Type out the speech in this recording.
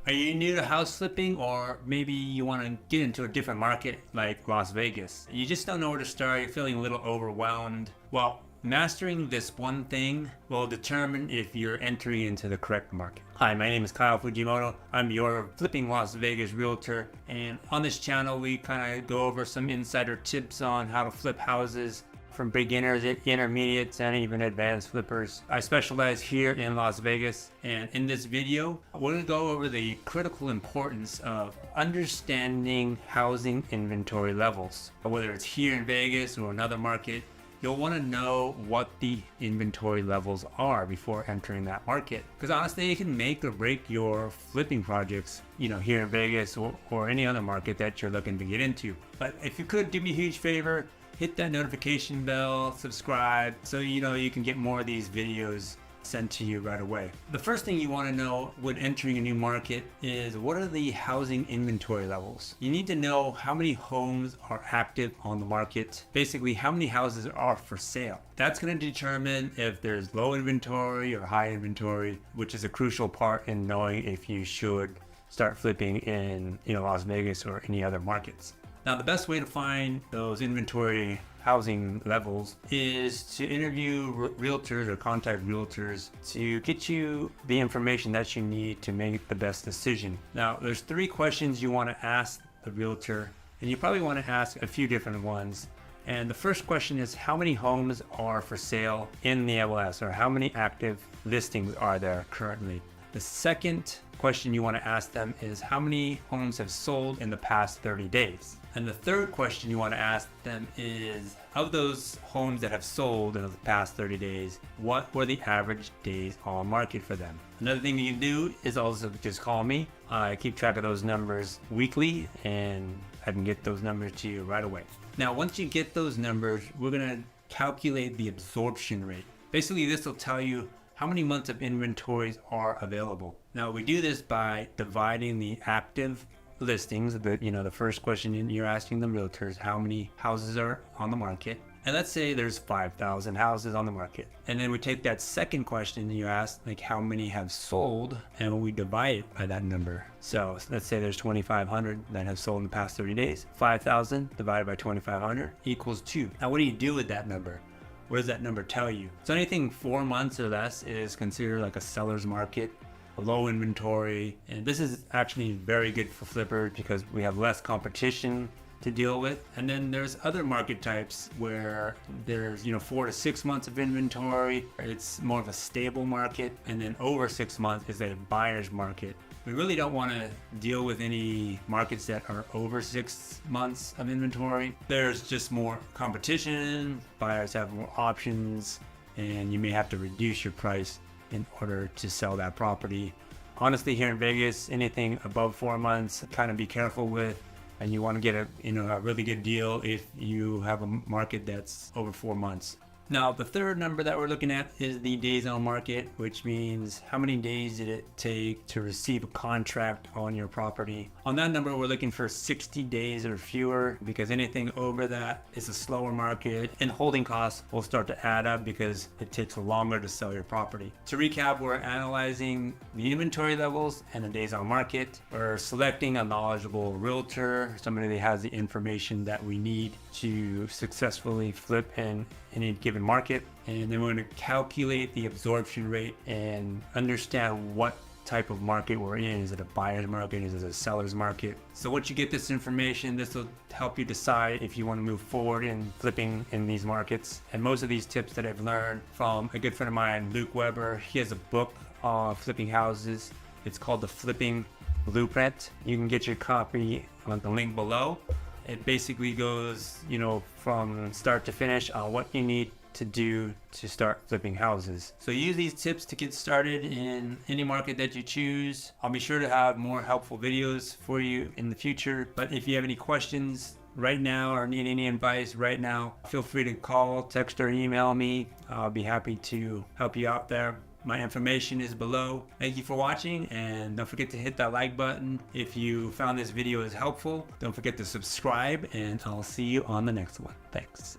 Are you new to house flipping, or maybe you want to get into a different market like Las Vegas? You just don't know where to start, you're feeling a little overwhelmed. Well, mastering this one thing will determine if you're entering into the correct market. Hi, my name is Kyle Fujimoto. I'm your Flipping Las Vegas Realtor, and on this channel we kind of go over some insider tips on how to flip houses from beginners, intermediates, and even advanced flippers. I specialize here in Las Vegas, and in this video we're going to go over the critical importance of understanding housing inventory levels. Whether it's here in Vegas or another market, you'll want to know what the inventory levels are before entering that market, because honestly it can make or break your flipping projects, here in Vegas or any other market that you're looking to get into. But if you could do me a huge favor, hit that notification bell, subscribe, so you can get more of these videos sent to you right away. The first thing you want to know when entering a new market is, what are the housing inventory levels? You need to know how many homes are active on the market. Basically, how many houses are for sale. That's going to determine if there's low inventory or high inventory, which is a crucial part in knowing if you should start flipping in Las Vegas or any other markets. Now, the best way to find those inventory housing levels is to interview realtors or contact realtors to get you the information that you need to make the best decision. Now, there's 3 questions you want to ask the realtor, and you probably want to ask a few different ones. And the first question is, how many homes are for sale in the MLS, or how many active listings are there currently? The second question you want to ask them is, how many homes have sold in the past 30 days? And the third question you want to ask them is, of those homes that have sold in the past 30 days, what were the average days on market for them? Another thing you can do is also just call me. I keep track of those numbers weekly, and I can get those numbers to you right away. Now, once you get those numbers, we're going to calculate the absorption rate. Basically, this will tell you how many months of inventories are available. Now, we do this by dividing the active listings. The first question you're asking the realtors, how many houses are on the market? And let's say there's 5,000 houses on the market. And then we take that second question you ask, like how many have sold, and we divide it by that number. So let's say there's 2,500 that have sold in the past 30 days. 5,000 divided by 2,500 equals 2. Now, what do you do with that number? What does that number tell you? So anything 4 months or less is considered like a seller's market, a low inventory. And this is actually very good for flippers because we have less competition to deal with. And then there's other market types where there's 4 to 6 months of inventory. It's more of a stable market. And then over 6 months is a buyer's market. We really don't want to deal with any markets that are over 6 months of inventory. There's just more competition, buyers have more options, and you may have to reduce your price in order to sell that property. Honestly, here in Vegas, anything above 4 months, kind of be careful with, and you want to get a really good deal if you have a market that's over 4 months. Now, the third number that we're looking at is the days on market, which means how many days did it take to receive a contract on your property. On that number, we're looking for 60 days or fewer, because anything over that is a slower market, and holding costs will start to add up because it takes longer to sell your property. To recap, we're analyzing the inventory levels and the days on market. We're selecting a knowledgeable realtor, somebody that has the information that we need to successfully flip in any given market. And then we're going to calculate the absorption rate and understand what type of market we're in. Is it a buyer's market? Is it a seller's market? So once you get this information, this will help you decide if you want to move forward in flipping in these markets. And most of these tips that I've learned from a good friend of mine, Luke Weber. He has a book on flipping houses. It's called The Flipping Blueprint. You can get your copy on the link below. It basically goes, from start to finish on what you need to do to start flipping houses. So use these tips to get started in any market that you choose. I'll be sure to have more helpful videos for you in the future. But if you have any questions right now or need any advice right now, feel free to call, text, or email me. I'll be happy to help you out there. My information is below. Thank you for watching, and don't forget to hit that like button if you found this video is helpful. Don't forget to subscribe, and I'll see you on the next one. Thanks.